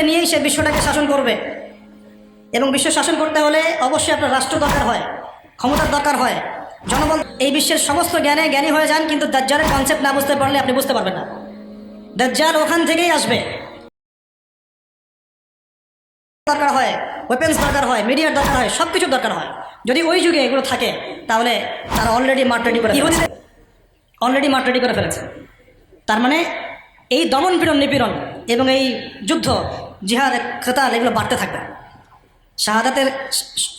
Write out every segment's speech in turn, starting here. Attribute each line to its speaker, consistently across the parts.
Speaker 1: নিয়েই সে বিশ্বটাকে শাসন করবে। এবং বিশ্ব শাসন করতে হলে অবশ্যই আপনার রাষ্ট্র দরকার হয়, ক্ষমতার দরকার হয়, জনবল। এই বিশ্বের সমস্ত জ্ঞানী হয়ে যান, কিন্তু দাজ্জালের কনসেপ্ট না বুঝতে পারলে আপনি বুঝতে পারবেন না। দাজ্জাল ওখান থেকেই আসবে। দরকার হয়, ওয়েপেন্স দরকার হয়, মিডিয়ার দরকার হয়, সব কিছুর দরকার হয়। যদি ওই যুগে এগুলো থাকে তাহলে তারা অলরেডি মাঠ রেডি করে ফেলেছে। তার মানে এই দমন পীড়ন, নিপীড়ন এবং এই যুদ্ধ, জিহাদ, খেতাল এগুলো বাড়তে থাকবে।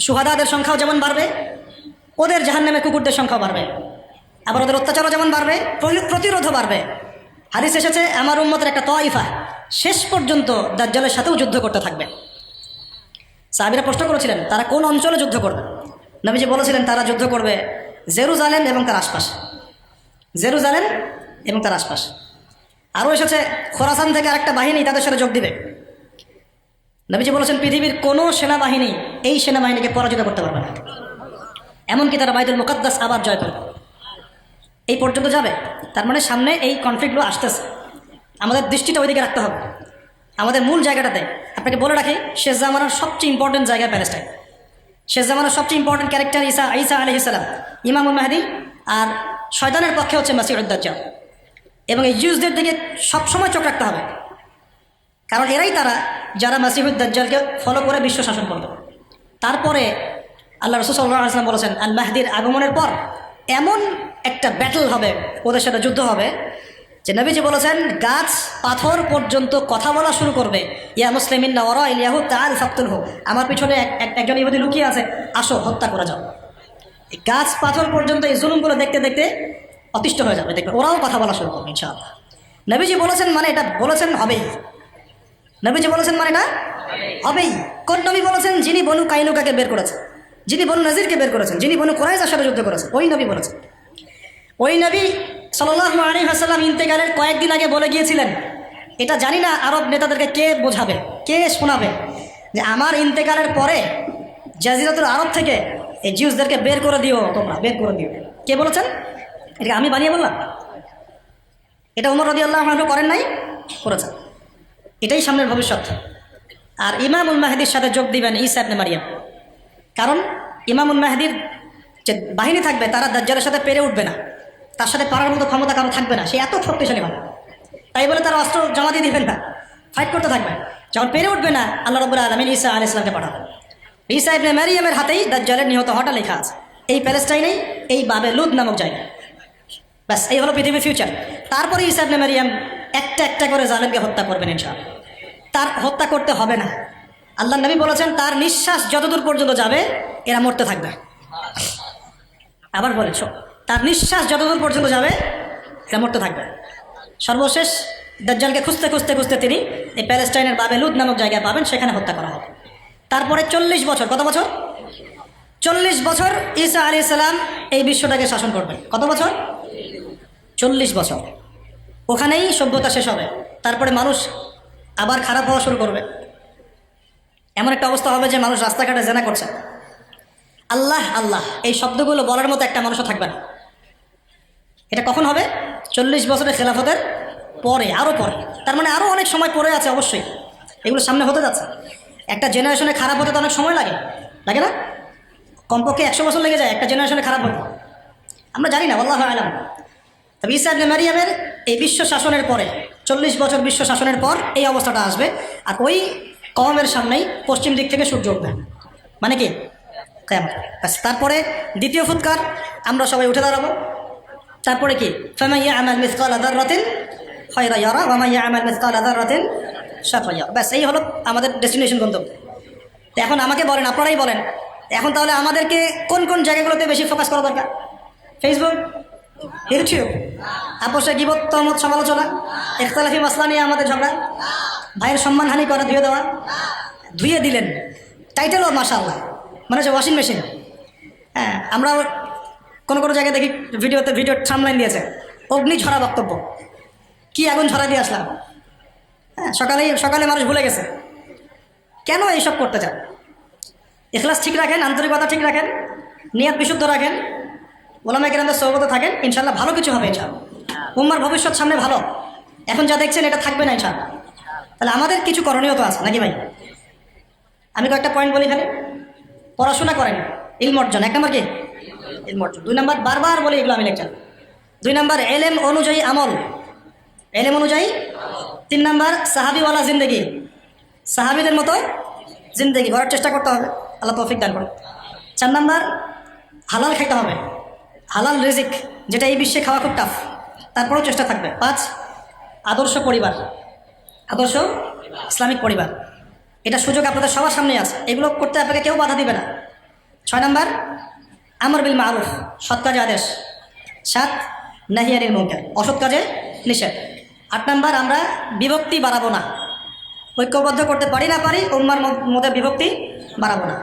Speaker 1: সুহাদাদের সংখ্যাও যেমন বাড়বে, ওদের জাহান্নামে কুকুরদের সংখ্যাও বাড়বে। আবার ওদের অত্যাচারও যেমন বাড়বে, প্রতিরোধও বাড়বে। হাদিস এসেছে আমার উম্মতের একটা তয়ফা শেষ পর্যন্ত দাজ্জালের সাথেও যুদ্ধ করতে থাকবে। সাহাবীরা প্রশ্ন করেছিলেন তারা কোন অঞ্চলে যুদ্ধ করবে। নবীজি বলেছিলেন তারা যুদ্ধ করবে জেরুজালেম এবং তার আশপাশ। জেরুজালেম এবং তার আশপাশ। আরও এসেছে খোরাসান থেকে আরেকটা বাহিনী তাদের সাথে যোগ দিবে। নবীজি বলেছেন পৃথিবীর কোনো সেনাবাহিনী এই সেনাবাহিনীকে পরাজিত করতে পারবে না, এমনকি তারা বাইতুল মুকাদ্দাস আবার জয় করবে। এই পর্যন্ত যাবে। তার মানে সামনে এই কনফ্লিক্টগুলো আসতেছে, আমাদের দৃষ্টিটা ওইদিকে রাখতে হবে, আমাদের মূল জায়গাটাতে। আপনাকে বলে রাখি, শেষ জামানার সবচেয়ে ইম্পর্টেন্ট জায়গা প্যালেস্টাইন। শেষ জামানার সবচেয়ে ইম্পর্টেন্ট ক্যারেক্টার ঈসা আলাইহিস সালাম, ইমামুল মাহদী, আর শয়তানের পক্ষে হচ্ছে মাসিহুদ দাজ্জাল। এবং এই জিউসদের দিকে সবসময় চোখ রাখতে হবে, কারণ এরাই তারা যারা মাসিহুদ দাজ্জালকে ফলো করে বিশ্ব শাসন করবে। তারপরে আল্লাহ রাসূল সাল্লাল্লাহু আলাইহি ওয়াসাল্লাম বলেছেন আল মাহদীর আগমনের পর এমন একটা ব্যাটল হবে, ওদের সাথে যুদ্ধ হবে, যে নবীজি বলেছেন গাছ পাথর পর্যন্ত কথা বলা শুরু করবে। ইয়া মুসলিমিন ওয়ারা ইলিয়াহু তাআল ফাকতুলহু, আমার পিছনে একজন ইহুদি লুকিয়ে আছে, আসো হত্যা করা যাও। গাছ পাথর পর্যন্ত এই জুলুমগুলো দেখতে দেখতে অতিষ্ঠ হয়ে যাবে, দেখবে ওরাও কথা বলা শুরু করবে ইনশাআল্লাহ। নবীজি বলেছেন মানে এটা বলেছেন হবেই। নবীজি বলেছেন মানে এটা হবেই। কোন নবী বলেছেন? যিনি বনু কাইনুকাকে বের করেছেন, যিনি বনু নাজিরকে বের করেছেন, যিনি বনু কুরাইজার সাথে যুদ্ধ করেছেন, ওই নবী বলেছেন। ওই নবী সাল্লাল্লাহু আলাইহি ওয়াসাল্লাম ইন্তেকালের কয়েকদিন আগে বলে গিয়েছিলেন, এটা জানি না আরব নেতাদেরকে কে বোঝাবে, কে শোনাবে, যে আমার ইন্তেকালের পরে জাজিরাতুল আরব থেকে এই জিউসদেরকে বের করে দিও, তোমরা বের করে দিও। কে বলেছেন? এটা আমি বানিয়ে বললাম? এটা ওমর রাদিয়াল্লাহু আনহু করেন নাই? করেছেন। এটাই সামনের ভবিষ্যৎ। আর ইমামুল মাহদীর সাথে যোগ দিবেন ঈসা ইবনে মারইয়াম। কারণ ইমামুল মাহদীর যে বাহিনী থাকবে তারা দাজ্জালের সাথে পেরে উঠবে না, তার সাথে পারার মতো ক্ষমতা কারো থাকবে না, সে এত শক্তিশালী হবে। তাই বলে তারা অস্ত্র জমা দিয়ে দিবেন না, ফাইট করতে থাকবে। যখন পেরে উঠবে না, আল্লাহ রাব্বুল আলামিন ঈসা আলাইহিস সালামকে পাঠাবেন। ঈসা ইবনে মারইয়ামের হাতেই দাজ্জালের নিহত হওয়াটা লেখা আছে এই প্যালেস্টাইনেই, এই বাবে লুদ নামক জায়গায়। ব্যাস, এই হলো পৃথিবীর ফিউচার। তারপরে ঈসা ইবনে মারইয়াম একটা একটা করে জালেমকে হত্যা করবেন ইনশাআল্লাহ। তার হত্যা করতে হবে না। আল্লাহ নবী বলেছেন তার নিঃশ্বাস যতদূর পর্যন্ত যাবে এরা মরতে থাকবে। আবার বলেছ, তার নিঃশ্বাস যতদূর পর্যন্ত যাবে এরা মরতে থাকবে। সর্বশেষ দাজ্জালকে খুঁজতে খুঁজতে খুঁজতে তিনি এই প্যালেস্টাইনের বাবে লুদ নামক জায়গায় পাবেন, সেখানে হত্যা করা হবে। তারপরে 40 বছর, কত বছর? 40 বছর ঈসা আলাইহিস সালাম এই বিশ্বটাকে শাসন করবেন। কত বছর? 40 বছর। ওখানেই সভ্যতা শেষ হবে। তারপরে মানুষ আবার খারাপ হওয়া শুরু করবে। এমন একটা অবস্থা হবে যে মানুষ রাস্তাঘাটে জেনা করছে। আল্লাহ আল্লাহ এই শব্দগুলো বলার মতো একটা মানুষও থাকবে না। এটা কখন হবে? 40 বছরের খেলাফতের পরে, আরও পরে। তার মানে আরও অনেক সময় পরে আছে অবশ্যই, এগুলো সামনে হতে যাচ্ছে। একটা জেনারেশনে খারাপ হতে তো অনেক সময় লাগে, লাগে না? কমপক্ষে 100 বছর লেগে যায় একটা জেনারেশনে খারাপ হতে। আমরা জানি না, আল্লাহু আ'লাম। তবে ঈসা ইবনে মারইয়ামের এই বিশ্ব শাসনের পরে, 40 বছর বিশ্ব শাসনের পর এই অবস্থাটা আসবে। আর ওই কওমের সামনেই পশ্চিম দিক থেকে সূর্য উঠবে, মানে কি কিয়ামত। তারপরে দ্বিতীয় ফুৎকার, আমরা সবাই উঠে দাঁড়াবো। তারপরে কি? ফামান ইয়া'মাল মিসকালা যাররাতিন খায়রান ইয়ারা ওয়া মান ইয়া'মাল মিসকালা যাররাতিন শাররান ইয়ারা। ব্যাস, এই হলো আমাদের ডেস্টিনেশন গন্তব্য। তো এখন আমাকে বলেন, আপনারাই বলেন, এখন তাহলে আমাদেরকে কোন কোন জায়গাগুলোতে বেশি ফোকাস করা দরকার? ফেসবুক, ইউটিউব, আপোষে গীবত, তহমত, সমালোচনা, ইখতিলাফি মাসলা নিয়ে আমাদের ঝগড়া, ভাইয়ের সম্মানহানি করা, ধুয়ে দেওয়া। ধুয়ে দিলেন টাইটেলও মাশাআল্লাহ, মানে হচ্ছে ওয়াশিং মেশিন। হ্যাঁ, আমরা কোনো কোনো জায়গায় দেখি ভিডিও সামলাইন দিয়েছে অগ্নি ঝরা বক্তব্য। কি আগুন ঝরা দিয়ে আসলাম? হ্যাঁ, সকালে মানুষ ভুলে গেছে। কেন এইসব করতে চান? ইখলাস ঠিক রাখেন, আন্তরিকতা ঠিক রাখেন, নিয়ত বিশুদ্ধ রাখেন, ওলামায়ে কেরামদের সোহবতে থাকেন, ইনশাআল্লাহ ভালো কিছু হবে ইনশাআল্লাহ। উম্মার ভবিষ্যৎ সামনে ভালো। এখন যা দেখছেন এটা থাকবে না ইনশাআল্লাহ। তাহলে আমাদের কিছু করণীয় তো আছে নাকি ভাই? আমি কয়েকটা পয়েন্ট বলি এখানে। পড়াশোনা করেন, ইলম অর্জন, 1 নম্বর কি? ইলম অর্জন। 2 নম্বর, বারবার বলি এগুলো আমি লেকচার। 2 নম্বর এলেম অনুযায়ী আমল, এলেম অনুযায়ী। 3 নম্বর সাহাবিওয়ালা জিন্দগি, সাহাবিদের মতো জিন্দগি করার চেষ্টা করতে হবে, আল্লাহ তৌফিক দান করে। 4 নম্বর হালাল খেতে হবে, হালাল রিজিক, যেটা এই বিশ্বে খাওয়া খুব টাফ, তারপরেও চেষ্টা থাকবে। 5 আদর্শ পরিবার, আদর্শ ইসলামিক পরিবার, এটা সুযোগ আপনাদের সবার সামনে আছে, এগুলো করতে আপনাকে কেউ বাধা দিবে না। 6 নম্বর আমর বিল মারুফ, সৎ কাজে আদেশ। 7 নাহি আনিল মুনকার, অসৎ কাজে নিষেধ। 8 নম্বর আমরা বিভক্তি বাড়াবো না, ঐক্যবদ্ধ করতে পারি না পারি উম্মার মধ্যে বিভক্তি বাড়াবো না।